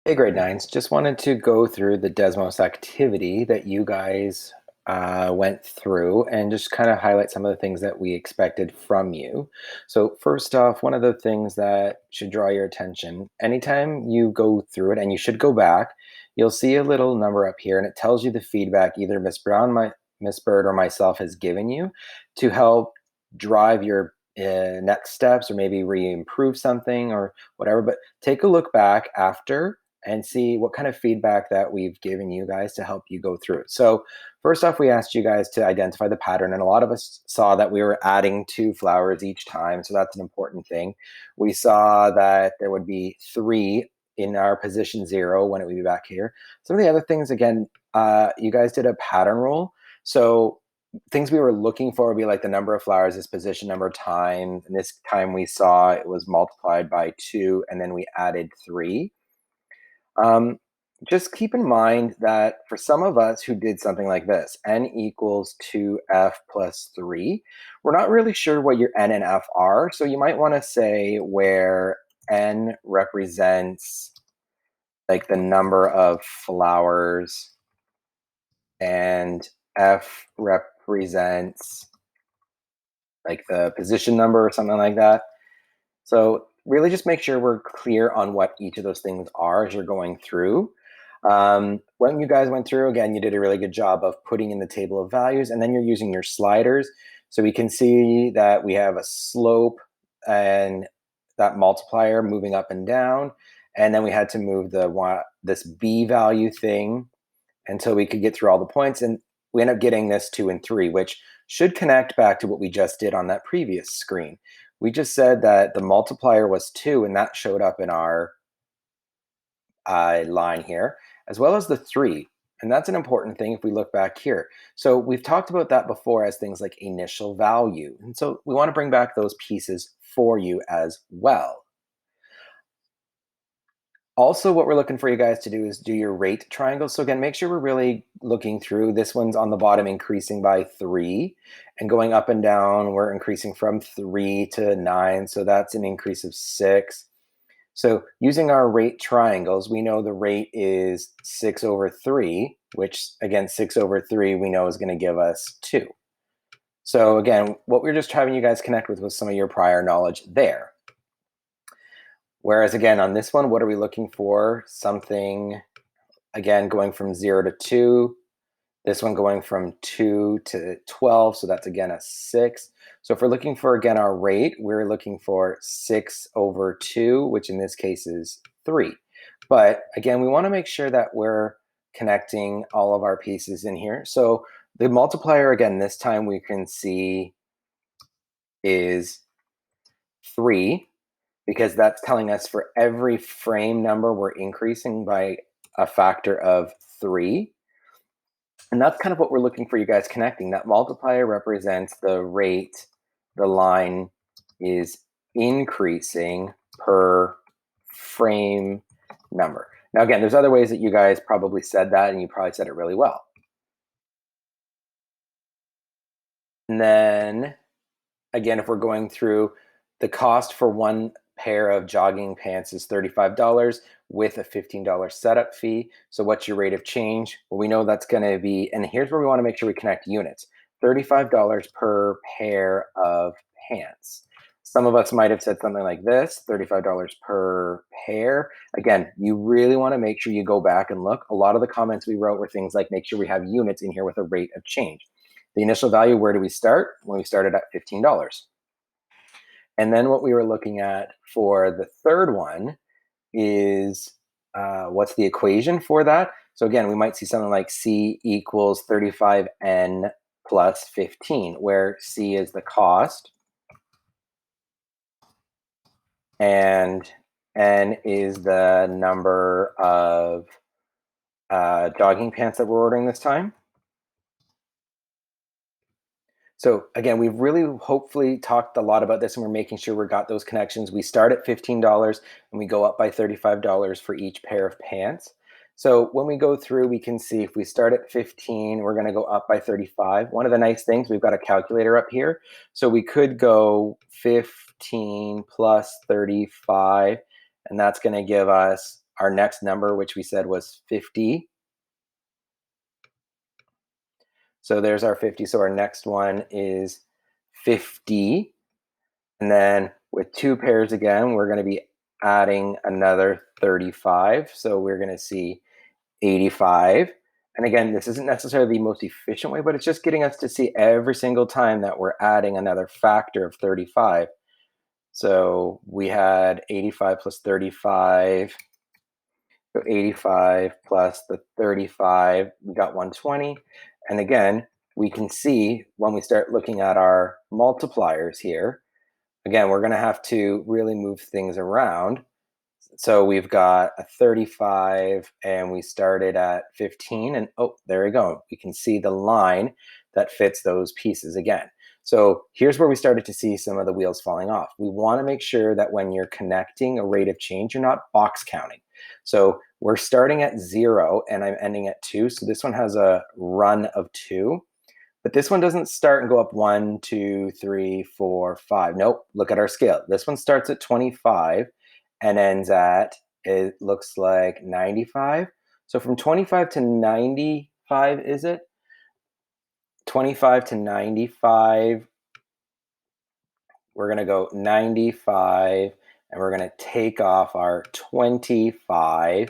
Hey, grade nines. Just wanted to go through the DESMOS activity that you guys went through and just kind of highlight some of the things that we expected from you. So, first off, one of the things that should draw your attention anytime you go through it, and you should go back, you'll see a little number up here and it tells you the feedback either Miss Bird, or myself has given you to help drive your next steps or maybe re-improve something or whatever. But take a look back after and see what kind of feedback that we've given you guys to help you go through it. So, first off, we asked you guys to identify the pattern, and a lot of us saw that we were adding 2 flowers each time. So, that's an important thing. We saw that there would be 3 in our position 0 when it would be back here. Some of the other things, again, you guys did a pattern rule. So, things we were looking for would be like the number of flowers is position number time. And this time we saw it was multiplied by 2, and then we added 3. um, just keep in mind that for some of us who did something like this, n equals 2f plus 3, we're not really sure what your n and f are. So you might want to say where n represents like the number of flowers and f represents like the position number or something like that. So really just make sure we're clear on what each of those things are as you're going through. When you guys went through, again, you did a really good job of putting in the table of values, and then you're using your sliders. So we can see that we have a slope and that multiplier moving up and down. And then we had to move this b value thing until we could get through all the points. And we end up getting this 2 and 3, which should connect back to what we just did on that previous screen. We just said that the multiplier was 2, and that showed up in our line here, as well as the 3. And that's an important thing if we look back here. So we've talked about that before as things like initial value. And so we want to bring back those pieces for you as well. Also, what we're looking for you guys to do is do your rate triangle. So again, make sure we're really looking through. This one's on the bottom increasing by 3, and going up and down, we're increasing from 3 to 9. So that's an increase of 6. So using our rate triangles, we know the rate is 6 over 3, which again, 6 over 3 we know is going to give us 2. So again, what we're just having you guys connect with was some of your prior knowledge there. Whereas again, on this one, what are we looking for? Something, again, going from 0 to 2. This one going from 2 to 12, so that's again a 6. So if we're looking for, again, our rate, we're looking for 6 over 2, which in this case is 3. But again, we want to make sure that we're connecting all of our pieces in here. So the multiplier, again, this time we can see is 3, because that's telling us for every frame number we're increasing by a factor of 3. And that's kind of what we're looking for you guys connecting. That multiplier represents the rate the line is increasing per frame number. Now, again, there's other ways that you guys probably said that, and you probably said it really well. And then, again, if we're going through, the cost for one pair of jogging pants is $35 with a $15 setup fee. So what's your rate of change? Well, we know that's going to be, and here's where we want to make sure we connect units, $35 per pair of pants. Some of us might have said something like this, $35 per pair. Again, you really want to make sure you go back and look. A lot of the comments we wrote were things like, make sure we have units in here with a rate of change. The initial value, where do we start? When we started at $15. And then what we were looking at for the third one is what's the equation for that? So again, we might see something like C equals 35N plus 15, where C is the cost and N is the number of jogging pants that we're ordering this time. So again, we've really hopefully talked a lot about this, and we're making sure we got those connections. We start at $15 and we go up by $35 for each pair of pants. So when we go through, we can see if we start at 15, we're going to go up by 35. One of the nice things, we've got a calculator up here. So we could go 15 plus 35, and that's going to give us our next number, which we said was 50. So there's our 50. So our next one is 50. And then with two pairs again, we're going to be adding another 35. So we're going to see 85. And again, this isn't necessarily the most efficient way, but it's just getting us to see every single time that we're adding another factor of 35. So we had 85 plus 35. So 85 plus the 35, we got 120. And again, we can see when we start looking at our multipliers here, again, we're going to have to really move things around. So we've got a 35 and we started at 15, and oh, there we go. We can see the line that fits those pieces again. So here's where we started to see some of the wheels falling off. We want to make sure that when you're connecting a rate of change, you're not box counting. So we're starting at 0 and I'm ending at 2. So this one has a run of 2. But this one doesn't start and go up 1, 2, 3, 4, 5. Nope, look at our scale. This one starts at 25 and ends at, it looks like 95. So from 25 to 95, is it? 25 to 95, we're going to go 95, and we're going to take off our 25,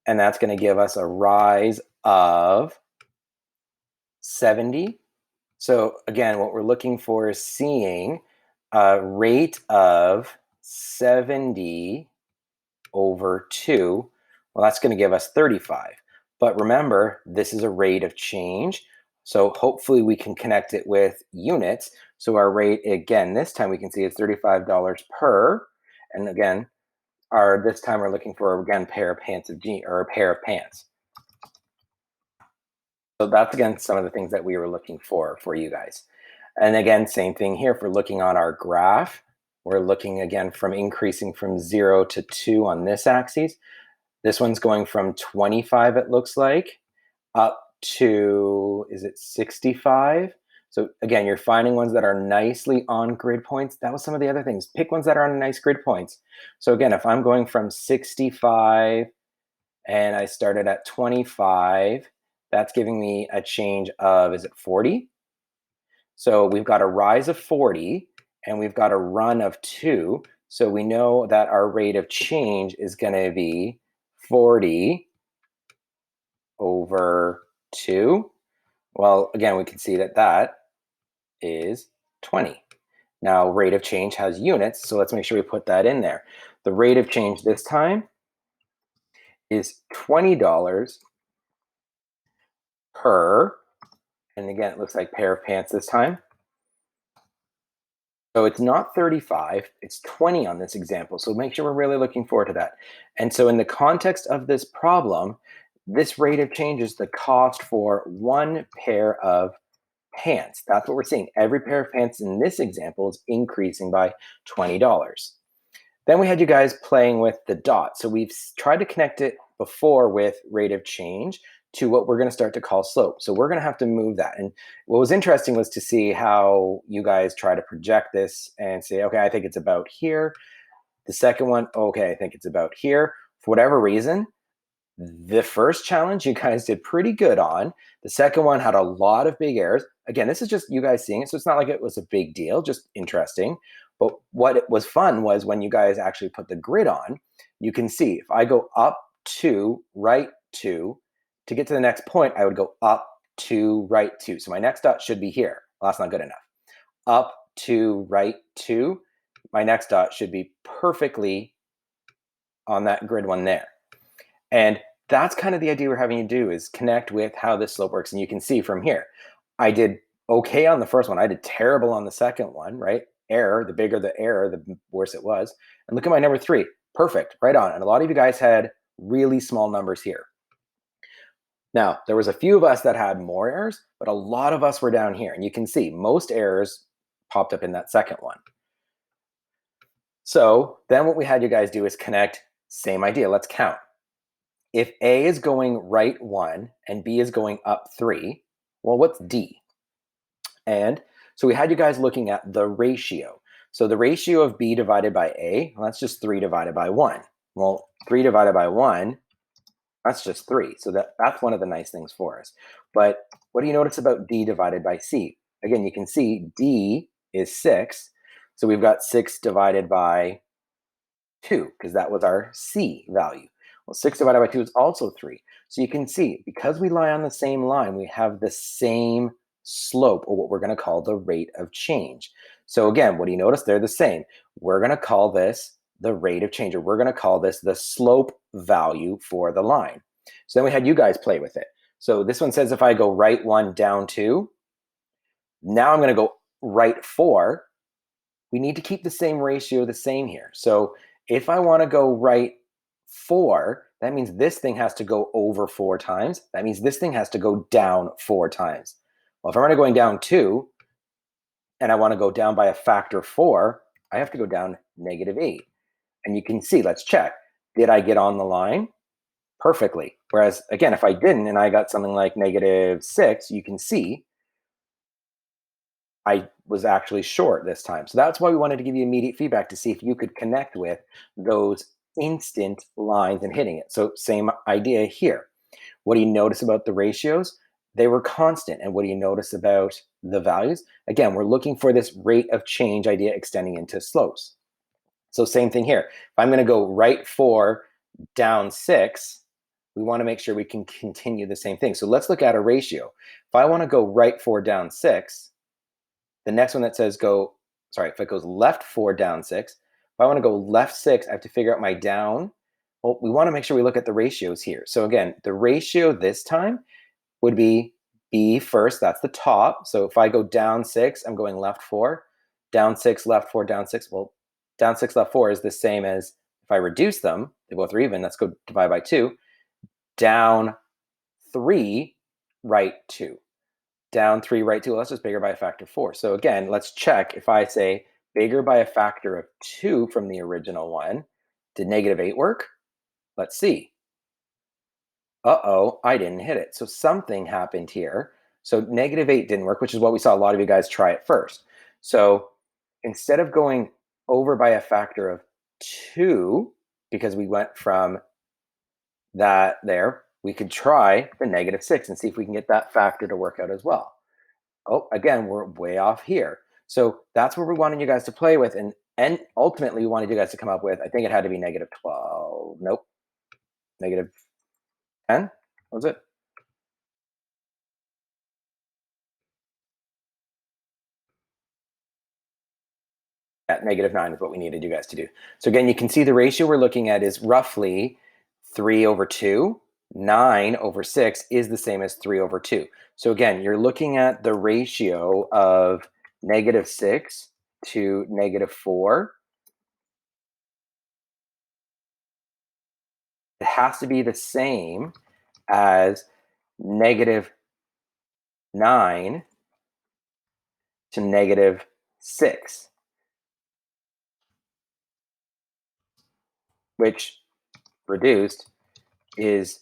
and that's going to give us a rise of 70. So again, what we're looking for is seeing a rate of 70 over 2. Well, that's going to give us 35. But remember, this is a rate of change. So hopefully we can connect it with units. So our rate, again, this time we can see is $35 per. And again, this time we're looking for, again, pair of pants of jeans, or a pair of pants. So that's, again, some of the things that we were looking for you guys. And again, same thing here. If we're looking on our graph, we're looking again from increasing from 0 to 2 on this axis. This one's going from 25, it looks like, up to, is it 65? So again, you're finding ones that are nicely on grid points. That was some of the other things. Pick ones that are on nice grid points. So again, if I'm going from 65 and I started at 25, that's giving me a change of, is it 40? So we've got a rise of 40 and we've got a run of 2. So we know that our rate of change is going to be 40 over 2. Well, again, we can see that that is 20. Now, rate of change has units, so let's make sure we put that in there. The rate of change this time is $20 per, and again, it looks like pair of pants this time. So it's not 35, it's 20 on this example. So make sure we're really looking forward to that. And so in the context of this problem, this rate of change is the cost for one pair of pants. That's what we're seeing. Every pair of pants in this example is increasing by $20. Then we had you guys playing with the dot. So we've tried to connect it before with rate of change to what we're going to start to call slope. So we're going to have to move that. And what was interesting was to see how you guys try to project this and say, okay, I think it's about here. The second one, okay, I think it's about here. For whatever reason, the first challenge you guys did pretty good on. The second one had a lot of big errors. Again, this is just you guys seeing it, so it's not like it was a big deal, just interesting. But what it was fun was when you guys actually put the grid on, you can see if I go up to right to get to the next point, I would go up to right 2. So my next dot should be here. Well, that's not good enough. Up to right 2. My next dot should be perfectly on that grid one there. And that's kind of the idea we're having you do, is connect with how this slope works. And you can see from here, I did okay on the first one. I did terrible on the second one, right? Error, the bigger the error, the worse it was. And look at my number 3, perfect, right on. And a lot of you guys had really small numbers here. Now, there was a few of us that had more errors, but a lot of us were down here. And you can see most errors popped up in that second one. So then what we had you guys do is connect, same idea, let's count. If A is going right 1 and B is going up 3, well, what's D? And so we had you guys looking at the ratio. So the ratio of B divided by A, well, that's just 3 divided by 1. Well, 3 divided by 1, that's just 3. So that's one of the nice things for us. But what do you notice about D divided by C? Again, you can see D is 6. So we've got 6 divided by 2 because that was our C value. Well, 6 divided by 2 is also 3. So you can see, because we lie on the same line, we have the same slope, or what we're going to call the rate of change. So again, what do you notice? They're the same. We're going to call this the rate of change, or we're going to call this the slope value for the line. So then we had you guys play with it. So this one says if I go right 1, down 2, now I'm going to go right 4. We need to keep the same ratio the same here. So if I want to go right 4, that means this thing has to go over 4 times. That means this thing has to go down 4 times. Well, if I'm already going down 2 and I want to go down by a factor 4, I have to go down -8. And you can see, let's check. Did I get on the line? Perfectly. Whereas, again, if I didn't and I got something like -6, you can see I was actually short this time. So that's why we wanted to give you immediate feedback to see if you could connect with those instant lines and hitting it. So same idea here. What do you notice about the ratios? They were constant. And what do you notice about the values? Again, we're looking for this rate of change idea extending into slopes. So same thing here. If I'm going to go right 4, down 6, we want to make sure we can continue the same thing. So let's look at a ratio. If I want to go right 4, down 6, the next one that says if it goes left 4, down 6, if I want to go left 6, I have to figure out my down. Well, we want to make sure we look at the ratios here. So again, the ratio this time would be B first, that's the top. So if I go down 6, I'm going left 4, down 6, left 4, down 6. Well, down 6, left 4 is the same as if I reduce them, they both are even, let's go divide by 2. Down 3, right 2. Down 3, right 2, well, that's just bigger by a factor 4. So again, let's check. If I say bigger by a factor of 2 from the original one, did -8 work? Let's see. Uh-oh, I didn't hit it. So something happened here. So -8 didn't work, which is what we saw a lot of you guys try at first. So instead of going over by a factor of 2, because we went from that there, we could try the -6 and see if we can get that factor to work out as well. Oh, again, we're way off here. So that's what we wanted you guys to play with. And ultimately, we wanted you guys to come up with, I think it had to be -12. Nope. -10. What was it? Yeah, -9 is what we needed you guys to do. So again, you can see the ratio we're looking at is roughly 3 over 2. 9 over 6 is the same as 3 over 2. So again, you're looking at the ratio of -6 to -4. It has to be the same as -9 to -6, which reduced is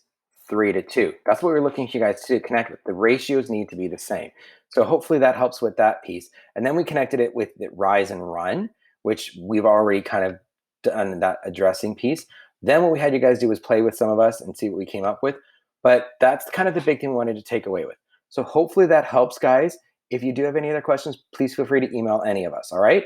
3 to 2. That's what we're looking for you guys to connect with. The ratios need to be the same. So hopefully that helps with that piece. And then we connected it with the rise and run, which we've already kind of done that addressing piece. Then what we had you guys do was play with some of us and see what we came up with. But that's kind of the big thing we wanted to take away with. So hopefully that helps, guys. If you do have any other questions, please feel free to email any of us. All right.